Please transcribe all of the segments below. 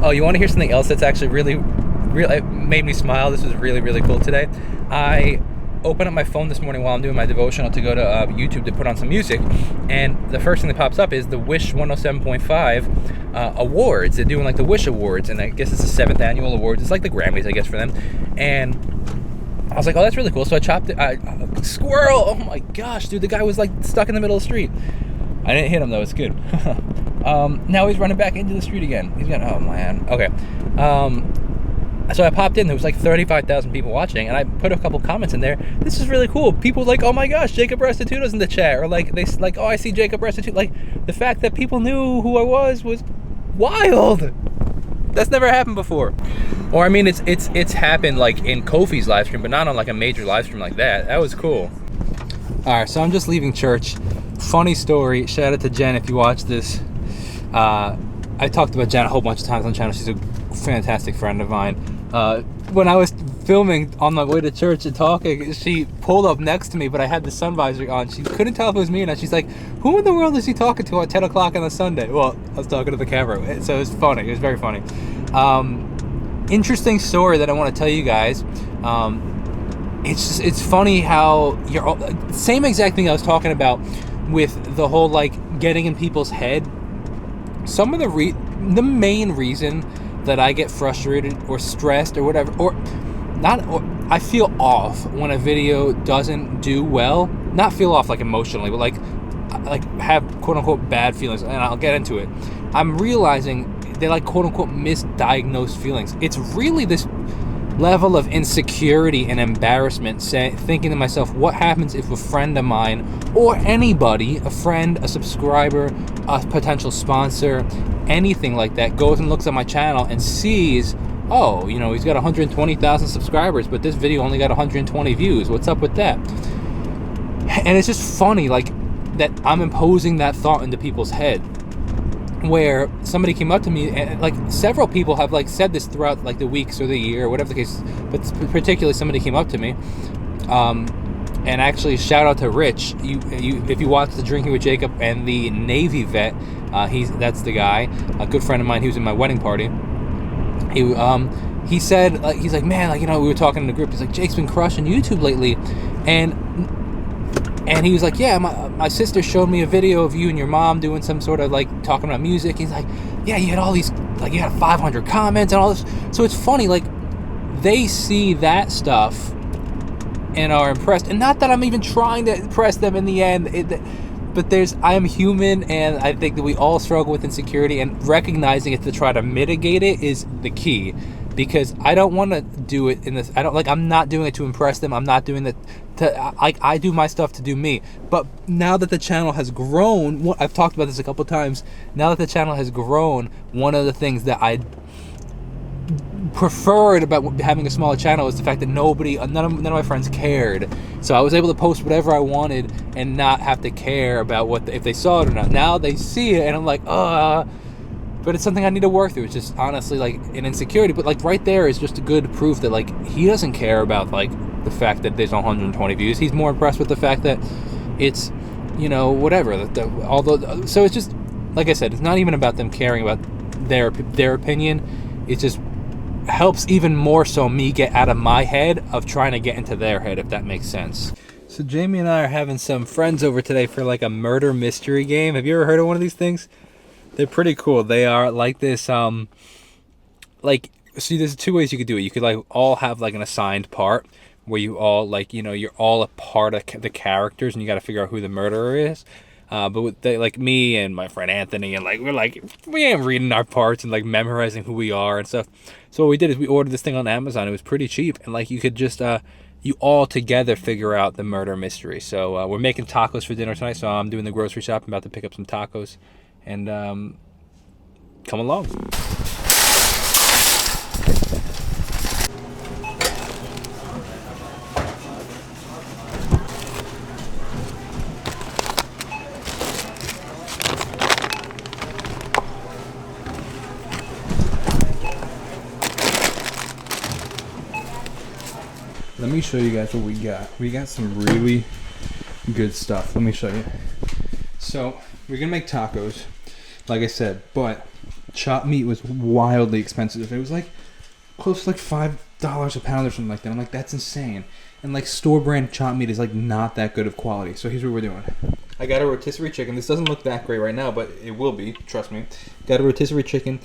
Oh, you want to hear something else that's actually really it made me smile? This was really, really cool today. I open up my phone this morning while I'm doing my devotional to go to YouTube to put on some music, and the first thing that pops up is the Wish 107.5 awards. They're doing like the Wish Awards, and I guess it's the 7th annual awards. It's like the Grammys, I guess, for them. And I was like, oh, that's really cool. So I chopped it. Squirrel! Oh my gosh, dude, the guy was like stuck in the middle of the street. I didn't hit him though, it's good. Now he's running back into the street again. He's gonna, oh man, okay. So I popped in, there was like 35,000 people watching, and I put a couple comments in there. This is really cool. People like, oh my gosh, Jacob Restituto's in the chat, or like they like, oh, I see Jacob Restituto. Like the fact that people knew who I was wild. That's never happened before. Or I mean, it's happened like in Kofi's live stream, but not on like a major live stream like that. That was cool. All right, so I'm just leaving church. Funny story. Shout out to Jen if you watch this. I talked about Jen a whole bunch of times on the channel. She's a fantastic friend of mine. When I was filming on my way to church and talking, she pulled up next to me, but I had the sun visor on. She couldn't tell if it was me or not. She's like, who in the world is he talking to at 10 o'clock on a Sunday? Well, I was talking to the camera, so it was funny. It was very funny. Interesting story that I want to tell you guys. It's funny how same exact thing I was talking about with the whole like getting in people's head. Some of the main reason that I get frustrated or stressed or whatever, I feel off when a video doesn't do well. Not feel off like emotionally, but like have quote unquote bad feelings, and I'll get into it. I'm realizing they like quote unquote misdiagnosed feelings. It's really this level of insecurity and embarrassment, thinking to myself, what happens if a friend of mine or anybody, a friend, a subscriber, a potential sponsor, anything like that, goes and looks at my channel and sees, oh, you know, he's got 120,000 subscribers, but this video only got 120 views. What's up with that? And it's just funny, like, that I'm imposing that thought into people's head. Where somebody came up to me, and like several people have like said this throughout like the weeks or the year or whatever the case, but particularly somebody came up to me, and actually shout out to Rich. If you watch the Drinking with Jacob and the Navy vet, that's the guy, a good friend of mine. He was in my wedding party. He said, like, he's like, man, like, you know, we were talking in the group. He's like, Jake's been crushing YouTube lately, and he was like, yeah, my sister showed me a video of you and your mom doing some sort of like talking about music. He's like, yeah, you had all these, like, you had 500 comments and all this. So it's funny, like, they see that stuff and are impressed. And not that I'm even trying to impress them in the end, but I am human, and I think that we all struggle with insecurity, and recognizing it to try to mitigate it is the key. Because I don't want to do it in this. I'm not doing it to impress them. I'm not doing it I do my stuff to do me. But now that the channel has grown, I've talked about this a couple times. Now that the channel has grown, one of the things that I preferred about having a smaller channel is the fact that none of my friends cared. So I was able to post whatever I wanted and not have to care about if they saw it or not. Now they see it, and I'm like, but it's something I need to work through. It's just honestly like an insecurity, but like right there is just a good proof that like he doesn't care about like the fact that there's 120 views. He's more impressed with the fact that it's, you know, whatever. So it's just, like I said, it's not even about them caring about their opinion. It just helps even more so me get out of my head of trying to get into their head, if that makes sense. So Jamie and I are having some friends over today for like a murder mystery game. Have you ever heard of one of these things? They're pretty cool. They are like this, like, see, there's two ways you could do it. You could like all have like an assigned part where you all like, you know, you're all a part of the characters and you got to figure out who the murderer is. But with like me and my friend Anthony, and like we ain't reading our parts and like memorizing who we are and stuff. So what we did is we ordered this thing on Amazon. It was pretty cheap, and like you could just you all together figure out the murder mystery. So we're making tacos for dinner tonight. So I'm doing the grocery shop. I'm about to pick up some tacos, and come along. Let me show you guys what we got. We got some really good stuff. Let me show you. So we're gonna make tacos, like I said, but chopped meat was wildly expensive. It was like close to like $5 a pound or something like that. I'm like, that's insane. And like store brand chopped meat is like not that good of quality. So here's what we're doing. I got a rotisserie chicken. This doesn't look that great right now, but it will be. Trust me. Got a rotisserie chicken.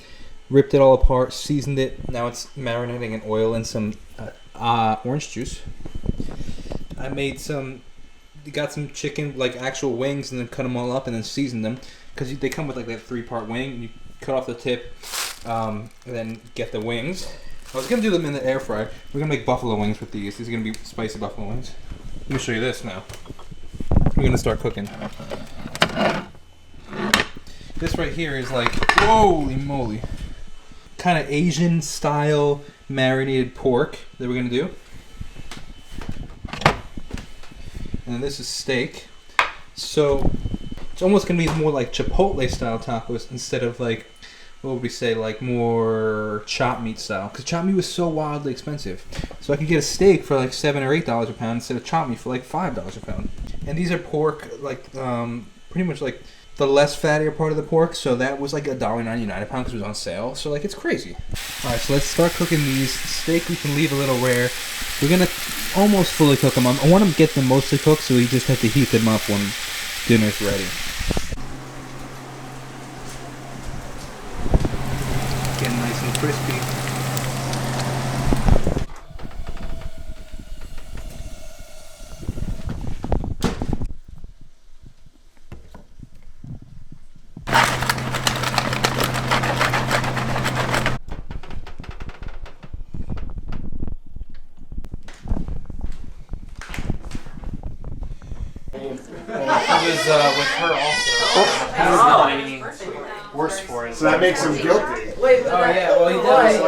Ripped it all apart. Seasoned it. Now it's marinating in oil and some orange juice. I made some. Got some chicken, like actual wings, and then cut them all up and then seasoned them. Because they come with like that 3-part wing. You cut off the tip, and then get the wings. I was going to do them in the air fryer. We're going to make buffalo wings with these. These are going to be spicy buffalo wings. Let me show you this now. We're going to start cooking. This right here is like, holy moly. Kind of Asian style marinated pork that we're going to do. And then this is steak. So it's almost going to be more like Chipotle style tacos instead of like, what would we say, like more chopped meat style, because chopped meat was so wildly expensive. So I could get a steak for like $7 or $8 a pound instead of chopped meat for like $5 a pound. And these are pork, like pretty much like the less fattier part of the pork. So that was like $1.99 a pound because it was on sale. So like it's crazy. All right, so let's start cooking these. Steak we can leave a little rare. We're gonna almost fully cook them. I want to get them mostly cooked, so we just have to heat them up when dinner's ready. Getting nice and crispy. He was with her also. He was worse for it. So that makes him guilty. Wait, oh yeah, well he does.